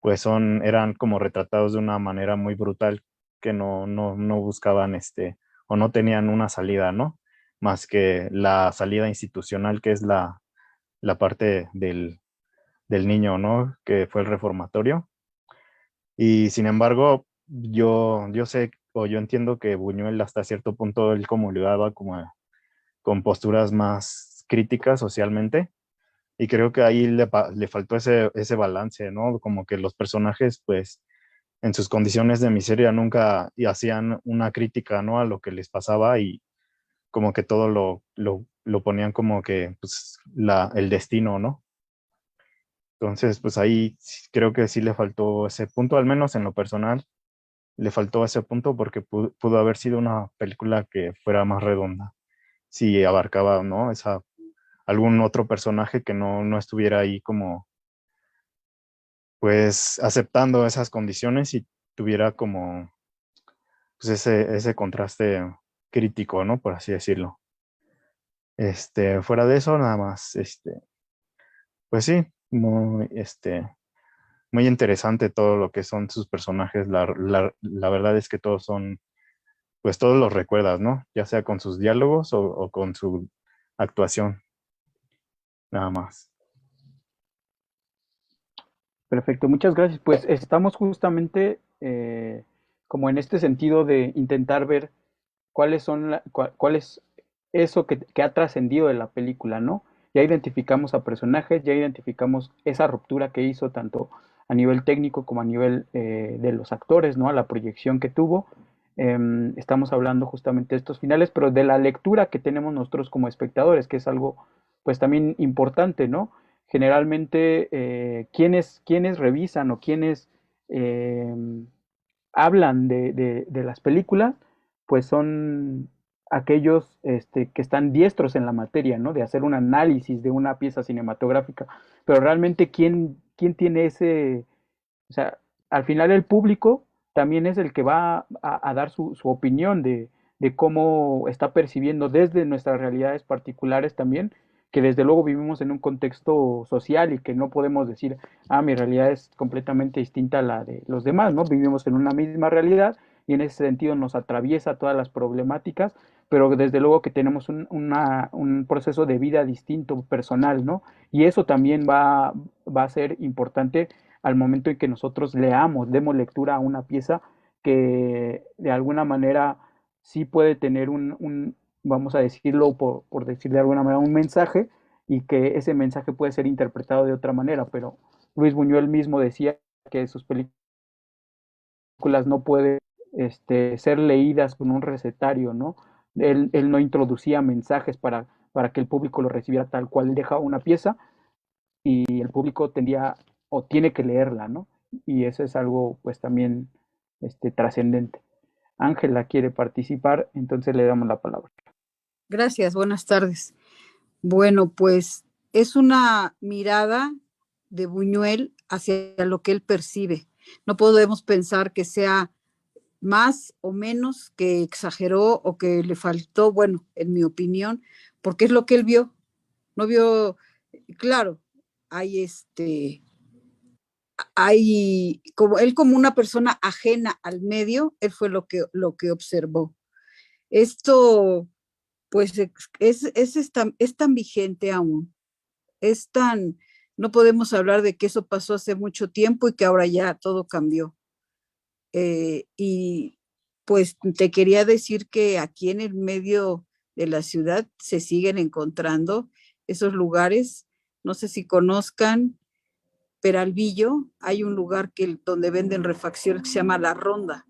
pues eran como retratados de una manera muy brutal que no buscaban o no tenían una salida, ¿no? Más que la salida institucional, que es la parte del niño, ¿no? Que fue el reformatorio. Y sin embargo, yo sé o yo entiendo que Buñuel hasta cierto punto él como le daba como con posturas más críticas socialmente y creo que ahí le faltó ese balance, ¿no? Como que los personajes pues en sus condiciones de miseria nunca y hacían una crítica, ¿no? A lo que les pasaba y como que todo lo ponían como que pues el destino, ¿no? Entonces pues ahí creo que sí le faltó ese punto, al menos en lo personal le faltó ese punto porque pudo haber sido una película que fuera más redonda, si abarcaba, ¿no? Algún otro personaje que no estuviera ahí como, pues, aceptando esas condiciones y tuviera como, pues, ese contraste crítico, ¿no? Por así decirlo. Fuera de eso, nada más, pues sí, muy interesante todo lo que son sus personajes. La verdad es que todos son pues todos los recuerdas, ¿no? Ya sea con sus diálogos o con su actuación, nada más. Perfecto, muchas gracias. Pues estamos justamente como en este sentido de intentar ver cuáles son cuál es eso que ha trascendido de la película, ¿no? Ya identificamos a personajes, ya identificamos esa ruptura que hizo tanto a nivel técnico como a nivel de los actores, ¿no? A la proyección que tuvo. Estamos hablando justamente de estos finales, pero de la lectura que tenemos nosotros como espectadores, que es algo pues también importante, ¿no? Generalmente, quienes revisan o quienes eh, hablan de las películas, pues son aquellos que están diestros en la materia, ¿no? De hacer un análisis de una pieza cinematográfica. Pero realmente, ¿quién tiene ese, o sea, al final el público también es el que va a dar su opinión de cómo está percibiendo desde nuestras realidades particulares también, que desde luego vivimos en un contexto social y que no podemos decir, ah, mi realidad es completamente distinta a la de los demás, ¿no? Vivimos en una misma realidad y en ese sentido nos atraviesa todas las problemáticas, pero desde luego que tenemos un proceso de vida distinto, personal, ¿no? Y eso también va a ser importante al momento en que nosotros leamos, demos lectura a una pieza que de alguna manera sí puede tener vamos a decirlo por decir de alguna manera, un mensaje y que ese mensaje puede ser interpretado de otra manera, pero Luis Buñuel mismo decía que sus películas no pueden ser leídas con un recetario, ¿no? Él no introducía mensajes para que el público lo recibiera tal cual. Él dejaba una pieza y el público tendría o tiene que leerla, ¿no? Y eso es algo pues también trascendente. Ángela quiere participar, entonces le damos la palabra. Gracias, buenas tardes. Bueno, pues es una mirada de Buñuel hacia lo que él percibe. No podemos pensar que sea más o menos, que exageró o que le faltó, bueno, en mi opinión, porque es lo que él vio. No vio, claro, hay como él, como una persona ajena al medio, él fue lo que observó. Esto pues es tan vigente aún, no podemos hablar de que eso pasó hace mucho tiempo y que ahora ya todo cambió. Y pues te quería decir que aquí en el medio de la ciudad se siguen encontrando esos lugares. No sé si conozcan Peralvillo, hay un lugar donde venden refacciones que se llama La Ronda.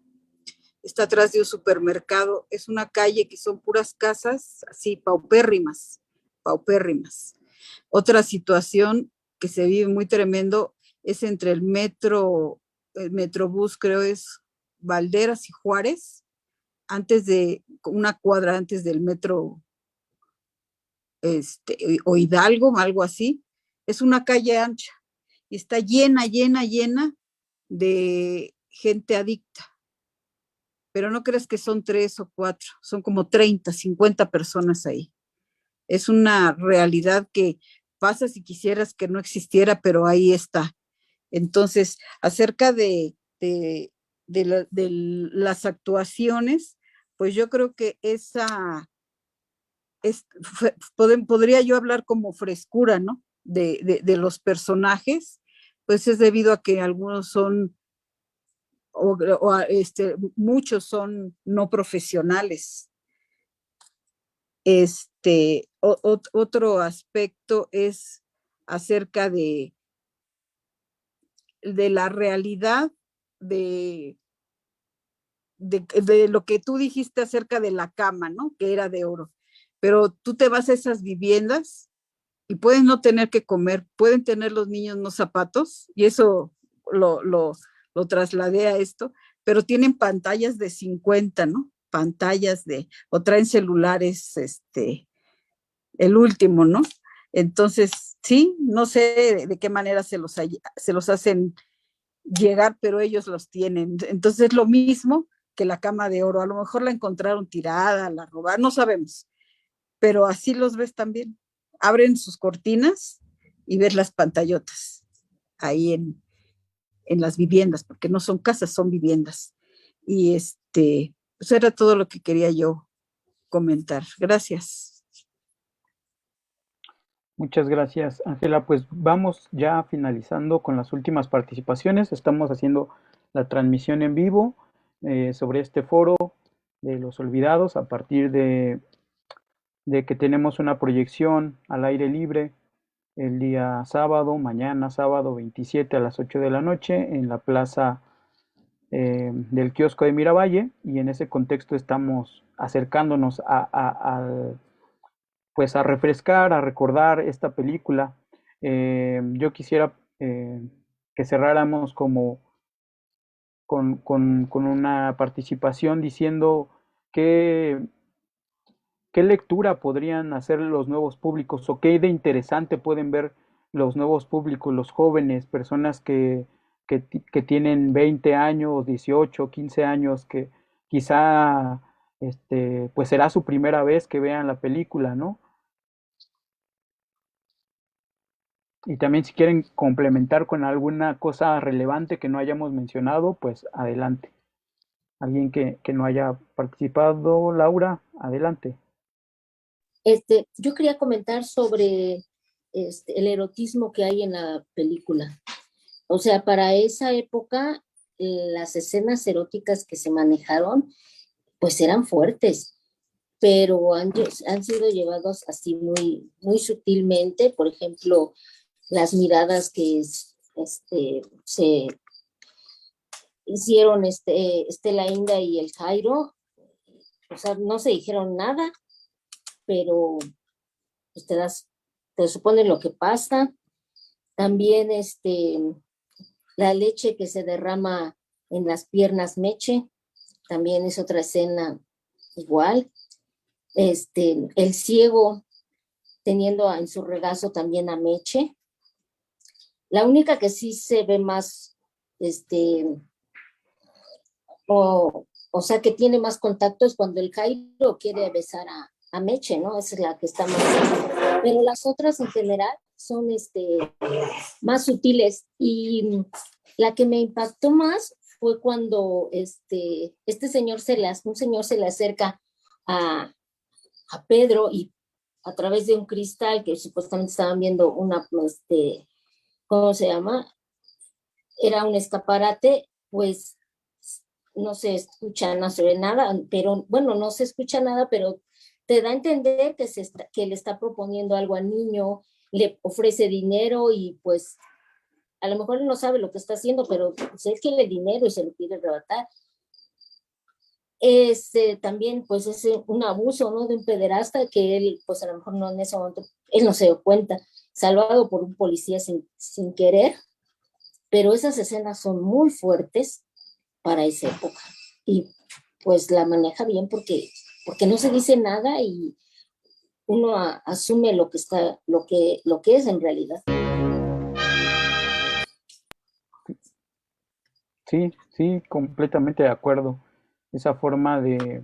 Está atrás de un supermercado, es una calle que son puras casas así paupérrimas, paupérrimas. Otra situación que se vive muy tremendo es entre el Metrobús, creo es Valderas y Juárez, una cuadra antes del metro, o Hidalgo, algo así. Es una calle ancha y está llena, llena, llena de gente adicta. Pero no crees que son 3 o 4, son como 30, 50 personas ahí. Es una realidad que pasa si quisieras que no existiera, pero ahí está. Entonces, acerca de las actuaciones, pues yo creo que podría yo hablar como frescura, ¿no? De los personajes, pues es debido a que algunos son muchos son no profesionales. Otro aspecto es acerca de la realidad de lo que tú dijiste acerca de la cama, ¿no? Que era de oro. Pero tú te vas a esas viviendas y pueden no tener que comer, pueden tener los niños no zapatos, y eso lo trasladé a esto, pero tienen pantallas de 50, ¿no? O traen celulares, el último, ¿no? Entonces, sí, no sé de qué manera se los hacen llegar, pero ellos los tienen. Entonces es lo mismo que la cama de oro. A lo mejor la encontraron tirada, la robaron, no sabemos, pero así los ves también. Abren sus cortinas y ves las pantallotas ahí en las viviendas, porque no son casas, son viviendas. Y eso era todo lo que quería yo comentar. Gracias. Muchas gracias, Ángela. Pues vamos ya finalizando con las últimas participaciones. Estamos haciendo la transmisión en vivo sobre este foro de los olvidados a partir de que tenemos una proyección al aire libre el día sábado, mañana sábado 27 a las 8 de la noche en la plaza del kiosco de Miravalle, y en ese contexto estamos acercándonos pues a refrescar, a recordar esta película. Yo quisiera que cerráramos como con una participación diciendo que ¿qué lectura podrían hacer los nuevos públicos o qué de interesante pueden ver los nuevos públicos, los jóvenes, personas que tienen 20 años, 18, 15 años, que quizá pues será su primera vez que vean la película, ¿no? Y también si quieren complementar con alguna cosa relevante que no hayamos mencionado, pues adelante. Alguien que no haya participado, Laura, adelante. Yo quería comentar sobre el erotismo que hay en la película. O sea, para esa época, las escenas eróticas que se manejaron, pues eran fuertes, pero han sido llevados así muy, muy sutilmente. Por ejemplo, las miradas que se hicieron Estela Inda y el Jairo, o sea, no se dijeron nada, pero pues te supone lo que pasa. También la leche que se derrama en las piernas Meche, también es otra escena igual. El ciego teniendo en su regazo también a Meche. La única que sí se ve más, o sea, que tiene más contacto es cuando el Jairo quiere besar a Meche, ¿no? Esa es la que está más. Pero las otras en general son más sutiles. Y la que me impactó más fue cuando un señor se le acerca a Pedro y a través de un cristal que supuestamente estaban viendo ¿cómo se llama? Era un escaparate, pues no se escucha, no se ve nada, pero bueno, no se escucha nada, pero te da a entender que le está proponiendo algo al niño, le ofrece dinero y pues a lo mejor él no sabe lo que está haciendo, pero pues, él quiere el dinero y se lo quiere arrebatar. También pues es un abuso, ¿no? De un pederasta que él pues a lo mejor no en ese momento, él no se dio cuenta, salvado por un policía sin querer, pero esas escenas son muy fuertes para esa época y pues la maneja bien porque no se dice nada y uno asume lo que es en realidad. Sí, sí, completamente de acuerdo. Esa forma de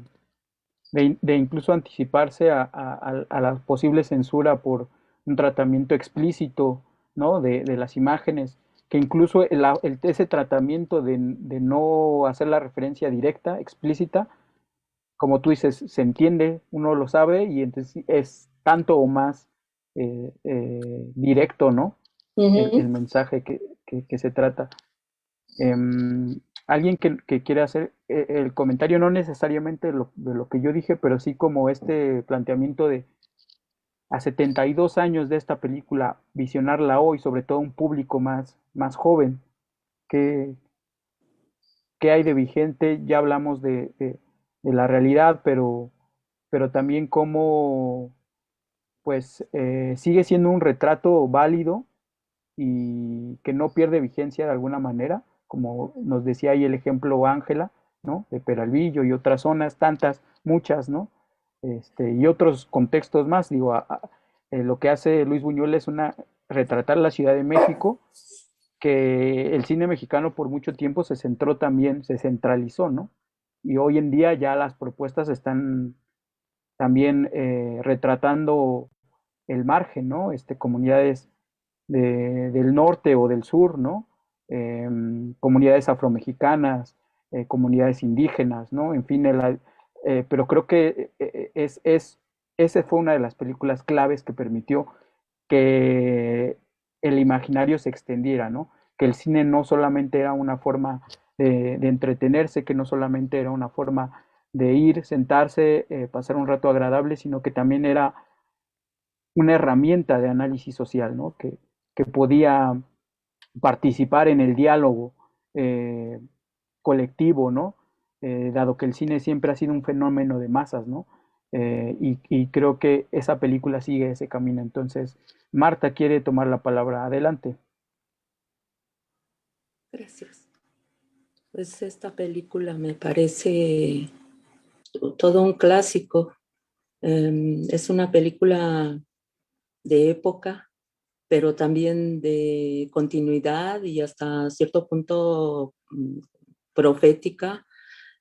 incluso anticiparse a la posible censura por un tratamiento explícito, ¿no? De las imágenes, que incluso ese tratamiento de no hacer la referencia directa, explícita, como tú dices, se entiende, uno lo sabe y entonces es tanto o más directo, ¿no? El mensaje que se trata. Alguien que quiere hacer el comentario, no necesariamente de lo que yo dije, pero sí como este planteamiento de a 72 años de esta película, visionarla hoy, sobre todo un público más joven, ¿qué, qué hay de vigente? Ya hablamos de la realidad, pero también cómo pues sigue siendo un retrato válido y que no pierde vigencia de alguna manera, como nos decía ahí el ejemplo Ángela, ¿no? De Peralvillo y otras zonas, tantas, muchas, ¿no? Y otros contextos más, digo, lo que hace Luis Buñuel es retratar la Ciudad de México, que el cine mexicano por mucho tiempo se centró también, se centralizó, ¿no? Y hoy en día ya las propuestas están también retratando el margen, ¿no? Comunidades del norte o del sur, ¿no? Comunidades afromexicanas, comunidades indígenas, ¿no? En fin, pero creo que esa fue una de las películas claves que permitió que el imaginario se extendiera, ¿no? Que el cine no solamente era una forma de entretenerse, que no solamente era una forma de ir, sentarse, pasar un rato agradable, sino que también era una herramienta de análisis social, ¿no? Que podía participar en el diálogo colectivo, ¿no? Dado que el cine siempre ha sido un fenómeno de masas, ¿no? Y creo que esa película sigue ese camino. Entonces, Marta quiere tomar la palabra. Adelante. Gracias. Pues esta película me parece todo un clásico. Es una película de época, pero también de continuidad y hasta cierto punto profética.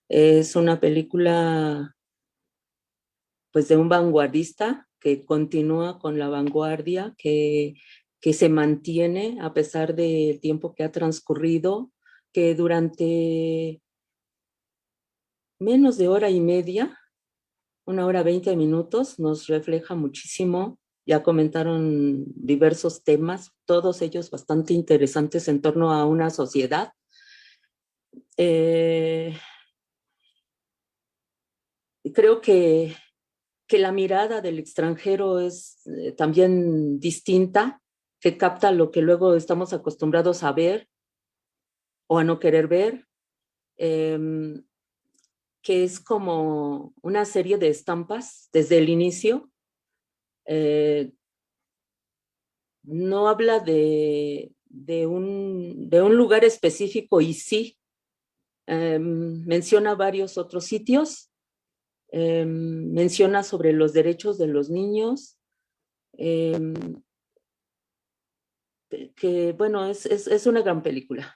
Es una película pues de un vanguardista que continúa con la vanguardia, que se mantiene a pesar del tiempo que ha transcurrido, que durante menos de hora y media, 1 hora 20 minutos, nos refleja muchísimo. Ya comentaron diversos temas, todos ellos bastante interesantes en torno a una sociedad. Creo que la mirada del extranjero es también distinta, que capta lo que luego estamos acostumbrados a ver o a no querer ver, que que es como una serie de estampas desde el inicio. No habla de un lugar específico y sí, menciona varios otros sitios, menciona sobre los derechos de los niños, que bueno, es una gran película.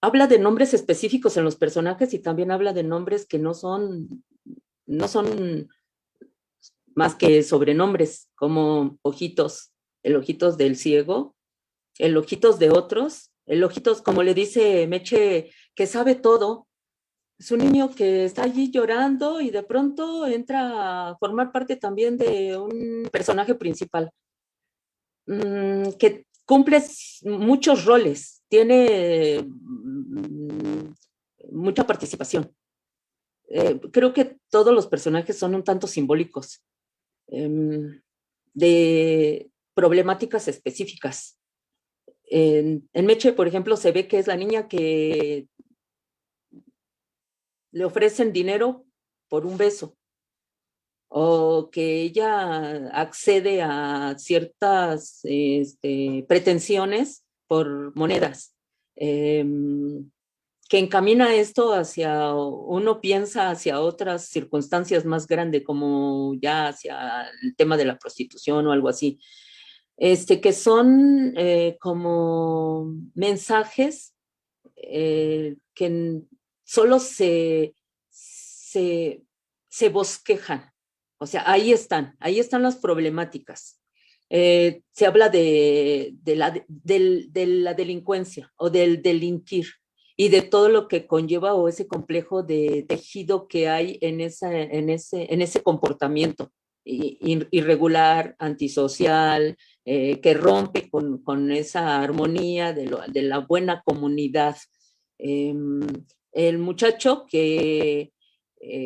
Habla de nombres específicos en los personajes y también habla de nombres que no son más que sobrenombres, como Ojitos, el Ojitos del ciego, el Ojitos de otros, el Ojitos, como le dice Meche, que sabe todo. Es un niño que está allí llorando y de pronto entra a formar parte también de un personaje principal, que cumple muchos roles, tiene mucha participación. Creo que todos los personajes son un tanto simbólicos, de problemáticas específicas. En Meche, por ejemplo, se ve que es la niña que le ofrecen dinero por un beso, o que ella accede a ciertas pretensiones por monedas, que encamina esto hacia, uno piensa hacia otras circunstancias más grandes, como ya hacia el tema de la prostitución o algo así, que son como mensajes que solo se bosquejan. O sea, ahí están las problemáticas. Se habla de la delincuencia o del delinquir y de todo lo que conlleva o ese complejo de tejido que hay en ese comportamiento irregular, antisocial, que rompe con esa armonía de la buena comunidad. El muchacho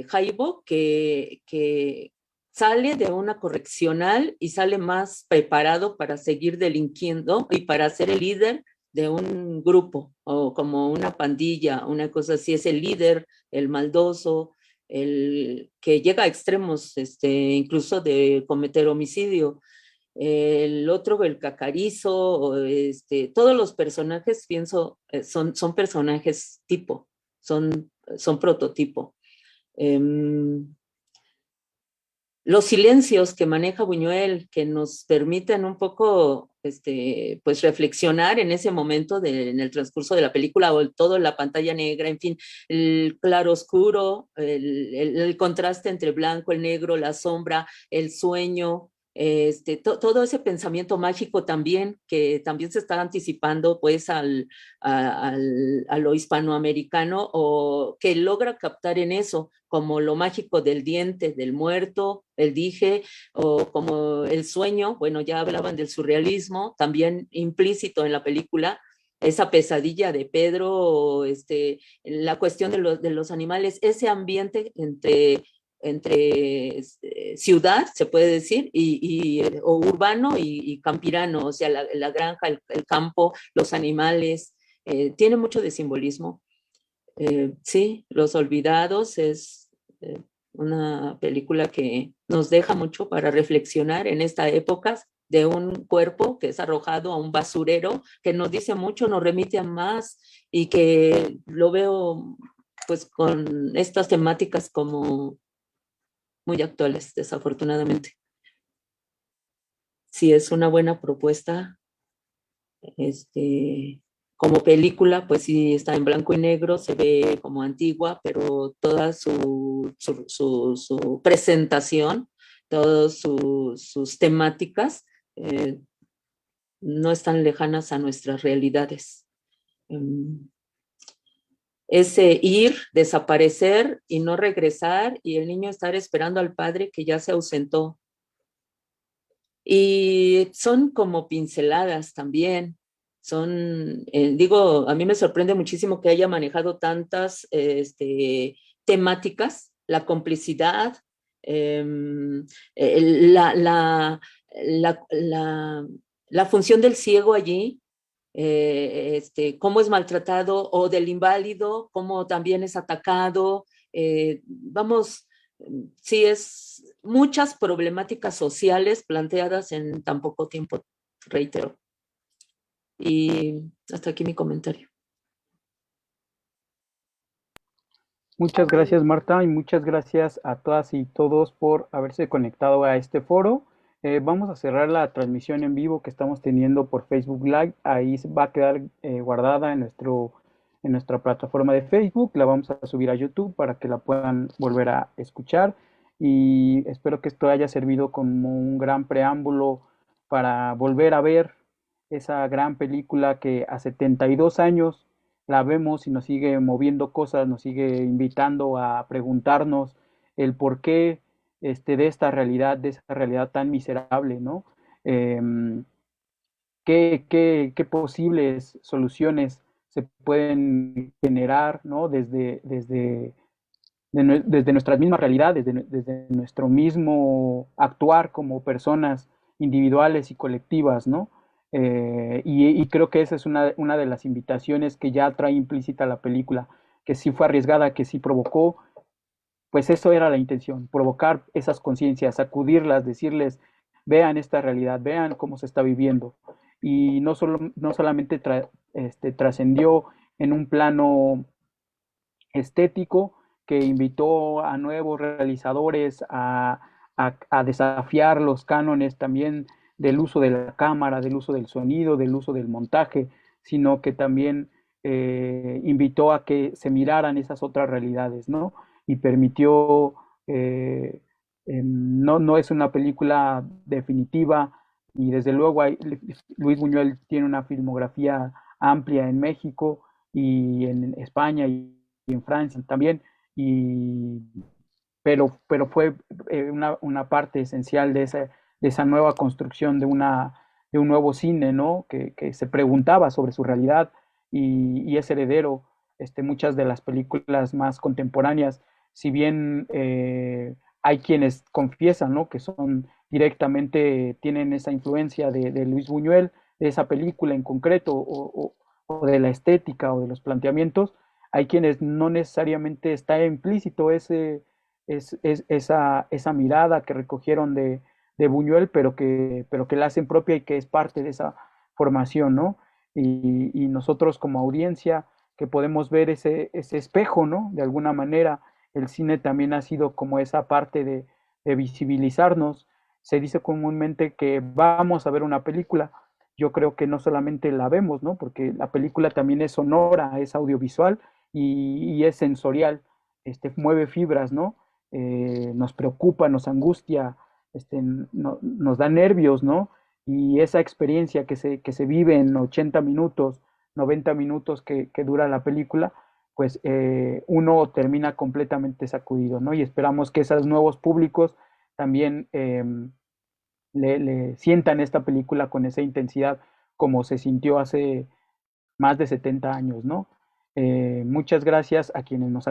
Jaibo, que sale de una correccional y sale más preparado para seguir delinquiendo y para ser el líder de un grupo o como una pandilla, una cosa así, es el líder, el maldoso, el que llega a extremos, incluso de cometer homicidio. El otro, el cacarizo, todos los personajes, pienso, son personajes tipo, son prototipo. Los silencios que maneja Buñuel, que nos permiten un poco pues reflexionar en ese momento en el transcurso de la película, o todo la pantalla negra, en fin, el claro oscuro, el contraste entre blanco, el negro, la sombra, el sueño, todo ese pensamiento mágico también, que también se está anticipando pues a lo hispanoamericano, o que logra captar en eso, como lo mágico del diente, del muerto, el dije, o como el sueño. Bueno, ya hablaban del surrealismo, también implícito en la película, esa pesadilla de Pedro, la cuestión de los animales, ese ambiente entre ciudad, se puede decir, o urbano y campirano, o sea, la granja, el campo, los animales, tiene mucho de simbolismo. Sí, Los Olvidados es una película que nos deja mucho para reflexionar en esta época de un cuerpo que es arrojado a un basurero, que nos dice mucho, nos remite a más, y que lo veo pues con estas temáticas como muy actuales, desafortunadamente. Sí, es una buena propuesta. Como película, pues sí está en blanco y negro, se ve como antigua, pero toda su presentación, todas sus temáticas no están lejanas a nuestras realidades. Ese ir, desaparecer y no regresar, y el niño estar esperando al padre que ya se ausentó. Y son como pinceladas también. Digo, a mí me sorprende muchísimo que haya manejado tantas temáticas, la complicidad, la función del ciego allí, cómo es maltratado, o del inválido, cómo también es atacado. Vamos, sí, es muchas problemáticas sociales planteadas en tan poco tiempo, reitero. Y hasta aquí mi comentario. Muchas gracias, Marta, y muchas gracias a todas y todos por haberse conectado a este foro. Vamos a cerrar la transmisión en vivo que estamos teniendo por Facebook Live. Ahí va a quedar guardada en nuestra plataforma de Facebook. La vamos a subir a YouTube para que la puedan volver a escuchar. Y espero que esto haya servido como un gran preámbulo para volver a ver esa gran película que a 72 años la vemos y nos sigue moviendo cosas, nos sigue invitando a preguntarnos el porqué de esa realidad tan miserable, ¿no? ¿Qué posibles soluciones se pueden generar, ¿no? Desde nuestras mismas realidades, desde nuestro mismo actuar como personas individuales y colectivas, ¿no? Y creo que esa es una de las invitaciones que ya trae implícita la película, que sí fue arriesgada, que sí provocó, pues eso era la intención, provocar esas conciencias, sacudirlas, decirles, vean esta realidad, vean cómo se está viviendo. Y no solamente trascendió en un plano estético, que invitó a nuevos realizadores a desafiar los cánones también del uso de la cámara, del uso del sonido, del uso del montaje, sino que también invitó a que se miraran esas otras realidades, ¿no? Y permitió, no es una película definitiva, y desde luego Luis Buñuel tiene una filmografía amplia en México y en España y en Francia también, pero fue una parte esencial de esa nueva construcción de un nuevo cine, ¿no? Que se preguntaba sobre su realidad y es heredero. Muchas de las películas más contemporáneas, si bien hay quienes confiesan, ¿no? Que son directamente, tienen esa influencia de Luis Buñuel, de esa película en concreto, o de la estética o de los planteamientos, hay quienes no necesariamente está implícito esa mirada que recogieron de Buñuel, pero que la hacen propia y que es parte de esa formación, ¿no? Y nosotros como audiencia que podemos ver ese espejo, ¿no? De alguna manera, el cine también ha sido como esa parte de visibilizarnos. Se dice comúnmente que vamos a ver una película. Yo creo que no solamente la vemos, ¿no? Porque la película también es sonora, es audiovisual y es sensorial, mueve fibras, ¿no? Nos preocupa, nos angustia, nos da nervios, ¿no? Y esa experiencia que se vive en 80 minutos, 90 minutos que dura la película, pues uno termina completamente sacudido, ¿no? Y esperamos que esos nuevos públicos también le sientan esta película con esa intensidad como se sintió hace más de 70 años, ¿no? Muchas gracias a quienes nos